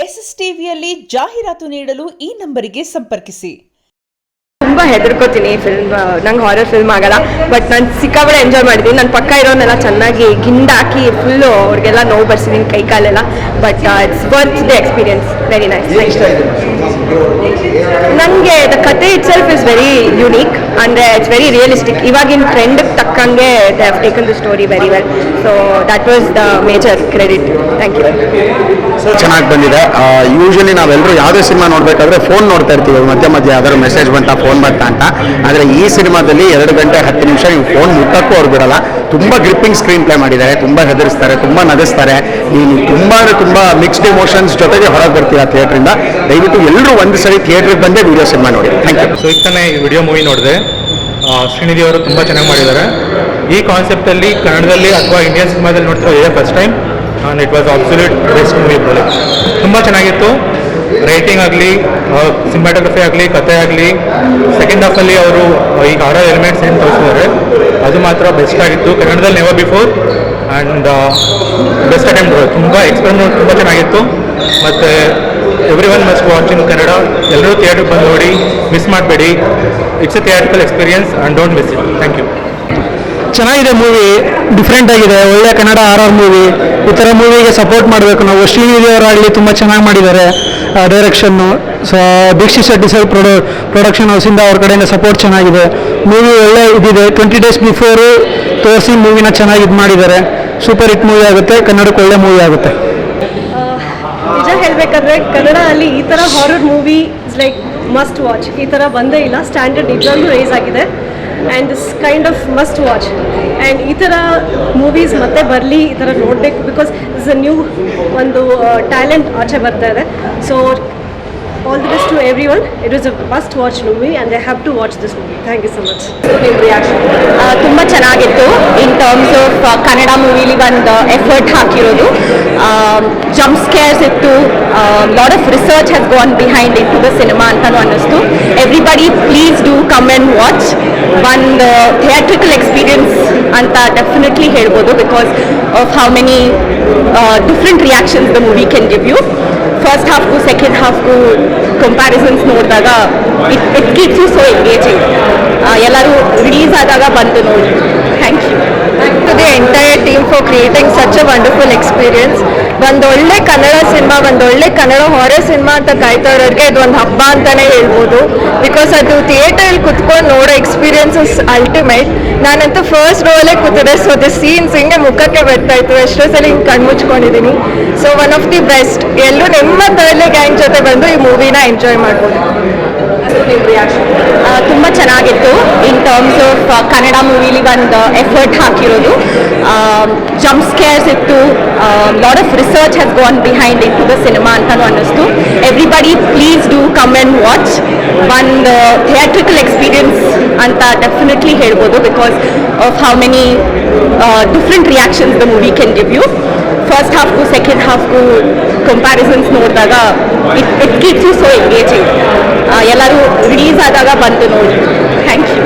S S ಟಿವಿಯಲ್ಲಿ ಜಾಹೀರಾತು ನೀಡಲು ಈ ನಂಬರಿಗೆ ಸಂಪರ್ಕಿಸಿ. ತುಂಬ ಹೆದರ್ಕೋತೀನಿ ಫಿಲ್ಮ್, ನಂಗೆ ಹಾರರ್ ಫಿಲ್ಮ್ ಆಗಲ್ಲ, ಬಟ್ ನಾನು ಸಿಕ್ಕಾಬಳೆ ಎಂಜಾಯ್ ಮಾಡಿದ್ದೀನಿ. ನನ್ನ ಪಕ್ಕ ಇರೋನೆಲ್ಲ ಚೆನ್ನಾಗಿ ಗಿಂಡಾಕಿ ಫುಲ್ಲು ಅವ್ರಿಗೆಲ್ಲ ನೋವು ಬರ್ಸಿದ್ದೀನಿ ಕೈ ಕಾಲೆಲ್ಲ. But it's worth the experience, very nice. ನನಗೆ ದ ಕತೆ itself is very unique, ಅಂದರೆ ಇಟ್ಸ್ ವೆರಿ ರಿಯಲಿಸ್ಟಿಕ್. ಇವಾಗಿನ ಟ್ರೆಂಡ್ಗೆ ತಕ್ಕಂಗೆ they have taken the story very well. So that was the major credit. Thank you. ಚೆನ್ನಾಗಿ ಬಂದಿದೆ. Usually ನಾವೆಲ್ಲರೂ ಯಾವುದೇ ಸಿನಿಮಾ ನೋಡಬೇಕಾದ್ರೆ ಫೋನ್ ನೋಡ್ತಾ ಇರ್ತೀವಿ, ಮಧ್ಯೆ ಮಧ್ಯೆ ಯಾವ್ದಾದ್ರು ಮೆಸೇಜ್ ಬಂತ, ಫೋನ್ ಬರ್ತಾ ಅಂತ. ಆದರೆ ಈ ಸಿನಿಮಾದಲ್ಲಿ 2 ಗಂಟೆ 10 ನಿಮಿಷ ನೀವು ಫೋನ್ ಮುಟ್ಟಕ್ಕೂ ಅವ್ರು ಬಿಡಲ್ಲ. ತುಂಬ ಗ್ರಿಪ್ಪಿಂಗ್ ಸ್ಕ್ರೀನ್ ಪ್ಲೇ ಮಾಡಿದ್ದಾರೆ, ತುಂಬ ಹೆದರಿಸ್ತಾರೆ, ತುಂಬ ನಗಿಸ್ತಾರೆ. ನೀನು ತುಂಬ ಮಿಕ್ಸ್ಡ್ ಇಮೋಷನ್ಸ್ ಜೊತೆಗೆ ಹೊರಗೆ ಬರ್ತೀರಾ ಥಿಯೇಟ್ರಿಂದ. ದಯವಿಟ್ಟು ಎಲ್ಲರೂ ಒಂದು ಸರಿ ಥಿಯೇಟ್ರಿಗೆ ಬಂದೇ ವಿಡಿಯೋ ಸಿನಿಮಾ ನೋಡಿ. Thank you. ಸೊ ಈಗ ತಾನೇ ವಿಡಿಯೋ ಮೂವಿ ನೋಡಿದೆ. ಶ್ರೀನಿಧಿ ಅವರು ತುಂಬ ಚೆನ್ನಾಗಿ ಮಾಡಿದ್ದಾರೆ. ಈ ಕಾನ್ಸೆಪ್ಟಲ್ಲಿ ಕನ್ನಡದಲ್ಲಿ ಅಥವಾ ಇಂಡಿಯನ್ ಸಿನಿಮಾದಲ್ಲಿ ನೋಡ್ತಿರೋ ಇದೇ first time. And it was absolute best movie. ತುಂಬ ಚೆನ್ನಾಗಿತ್ತು. ರೈಟಿಂಗ್ ಆಗಲಿ, ಸಿನಿಮಾಟೋಗ್ರಫಿ ಆಗಲಿ, ಕಥೆ ಆಗಲಿ, ಸೆಕೆಂಡ್ ಹಾಫಲ್ಲಿ ಅವರು ಈ ಹಾರರ್ ಎಲಿಮೆಂಟ್ಸ್ ಏನು ತೋರಿಸಿದ್ದಾರೆ ಅದು ಮಾತ್ರ ಬೆಸ್ಟ್ ಆಗಿತ್ತು. ಕನ್ನಡದಲ್ಲಿ never before and best attempt. ತುಂಬ ಎಕ್ಸ್ಪೆರಿಮೆಂಟ್ ತುಂಬ ಚೆನ್ನಾಗಿತ್ತು. ಮತ್ತು every one must watch in Kannada. ಎಲ್ಲರೂ ಥಿಯೇಟ್ರಿಗೆ ಬಂದು ನೋಡಿ, ಮಿಸ್ ಮಾಡಬೇಡಿ. It's a theatrical experience and don't miss it. Thank you. ಚೆನ್ನಾಗಿದೆ ಮೂವಿ, ಡಿಫ್ರೆಂಟ್ ಆಗಿದೆ, ಒಳ್ಳೆ ಕನ್ನಡ ಹಾರರ್ ಮೂವಿ. ಈ ಥರ ಮೂವಿಗೆ ಸಪೋರ್ಟ್ ಮಾಡಬೇಕು ನಾವು. ಶ್ರೀನಿಧಿ ಅವರಾಗಲಿ ತುಂಬ ಚೆನ್ನಾಗಿ ಮಾಡಿದ್ದಾರೆ ಡೈರೆಕ್ಷನ್ನು. So Deekshith Shetty sir production ಹೌಸಿಂದ ಅವ್ರ ಕಡೆಯಿಂದ ಸಪೋರ್ಟ್ ಚೆನ್ನಾಗಿದೆ. ಮೂವಿ ಒಳ್ಳೆ ಇದಿದೆ. 20 ಡೇಸ್ ಬಿಫೋರು ತೋರಿಸಿ ಮೂವಿನ ಚೆನ್ನಾಗಿ ಇದು ಮಾಡಿದ್ದಾರೆ. ಸೂಪರ್ ಹಿಟ್ ಮೂವಿ ಆಗುತ್ತೆ, ಕನ್ನಡಕ್ಕೆ ಒಳ್ಳೆ ಮೂವಿ ಆಗುತ್ತೆ. ನಿಜ ಹೇಳಬೇಕಾದ್ರೆ ಕನ್ನಡದಲ್ಲಿ ಈ ಥರ horror movie is like must watch. ಈ ಥರ ಬಂದೇ ಇಲ್ಲ. ಸ್ಟ್ಯಾಂಡರ್ಡ್ ನಿಜವಾಗ್ಲೂ ರೇಸ್ ಆಗಿದೆ and this kind of must watch. And ಈ ಥರ ಮೂವೀಸ್ ಮತ್ತೆ ಬರಲಿ, ಈ ಥರ ನೋಡಬೇಕು. ಬಿಕಾಸ್ ಇಸ್ ಅ ನ್ಯೂ ಒಂದು ಟ್ಯಾಲೆಂಟ್ ಆಚೆ ಬರ್ತಾ ಇದೆ. So all the best to every one. It is a must watch movie and they have to watch this movie. Thank you so much. ತುಂಬ ಚೆನ್ನಾಗಿತ್ತು. ಇನ್ ಟರ್ಮ್ಸ್ ಆಫ್ ಕನ್ನಡ ಮೂವಿಲಿ ಒಂದು effort ಹಾಕಿರೋದು. Jump scares ಇತ್ತು. Lot of research has gone behind into the cinema ಅಂತಲೂ ಅನ್ನಿಸ್ತು. Everybody please do come and watch. ಒಂದು theatrical experience ಅಂತ ಡೆಫಿನೆಟ್ಲಿ ಹೇಳ್ಬೋದು, because of how many different reactions the movie can give you. First ಹಾಫ್ಗೂ second ಹಾಫ್ಗೂ comparisons ನೋಡಿದಾಗ it keeps you so engaging. ಎಲ್ಲರೂ release ಆದಾಗ ಬಂದು ನೋಡಿ. Thank you. To the entire team for creating such a wonderful experience. ಒಂದೊಳ್ಳೆ Kannada cinema, ಒಂದೊಳ್ಳೆ Kannada horror cinema ಅಂತ ಕಾಯ್ತಾ ಇರೋರಿಗೆ ಇದು ಒಂದು ಹಬ್ಬ ಅಂತಲೇ ಹೇಳ್ಬೋದು. ಬಿಕಾಸ್ ಅದು ಥಿಯೇಟರಲ್ಲಿ ಕುತ್ಕೊಂಡು ನೋಡೋ ಎಕ್ಸ್ಪೀರಿಯನ್ಸಸ್ ಅಲ್ಟಿಮೇಟ್. ನಾನಂತೂ ಫಸ್ಟ್ ರೋಲೇ ಕೂತಿದೆ. ಸೊ ದಿ ಸೀನ್ಸ್ ಹಿಂಗೆ ಮುಖಕ್ಕೆ ಬರ್ತಾ ಇತ್ತು. ಎಷ್ಟೋ ಸಲ ಹಿಂಗೆ ಕಣ್ಮುಚ್ಕೊಂಡಿದ್ದೀನಿ. So one of the best. ಎಲ್ಲರೂ ನಿಮ್ಮ ತರಲೆ ಗ್ಯಾಂಗ್ ಜೊತೆ ಬಂದು ಈ ಮೂವಿನ ಎಂಜಾಯ್ ಮಾಡ್ಬೋದು. ತುಂಬ ಚೆನ್ನಾಗಿತ್ತು. ಇನ್ ಟರ್ಮ್ಸ್ ಆಫ್ ಕನ್ನಡ ಮೂವಿಲಿ ಒಂದು ಎಫರ್ಟ್ ಹಾಕಿರೋದು. ಜಂಪ್ ಸ್ಕೇರ್ಸ್ ಇತ್ತು. Lot of research has gone behind into the cinema ಅಂತಲೂ ಅನ್ನಿಸ್ತು. Everybody please do come and watch. ಒಂದು ಥಿಯೇಟ್ರಿಕಲ್ ಎಕ್ಸ್ಪೀರಿಯನ್ಸ್ ಅಂತ ಡೆಫಿನೆಟ್ಲಿ ಹೇಳ್ಬೋದು, because of how many different reactions the movie can give you. First ಹಾಫ್ಗೂ second ಹಾಫ್ಗೂ comparisons ನೋಡಿದಾಗ it keeps you so engaging. ಎಲ್ಲರೂ release ಆದಾಗ ಬಂದು ನೋಡಿ. Thank you.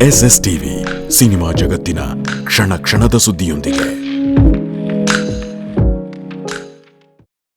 SS TV cinema ಜಗತ್ತಿನ ಕ್ಷಣ ಕ್ಷಣದ ಸುದ್ದಿಯೊಂದಿಗೆ.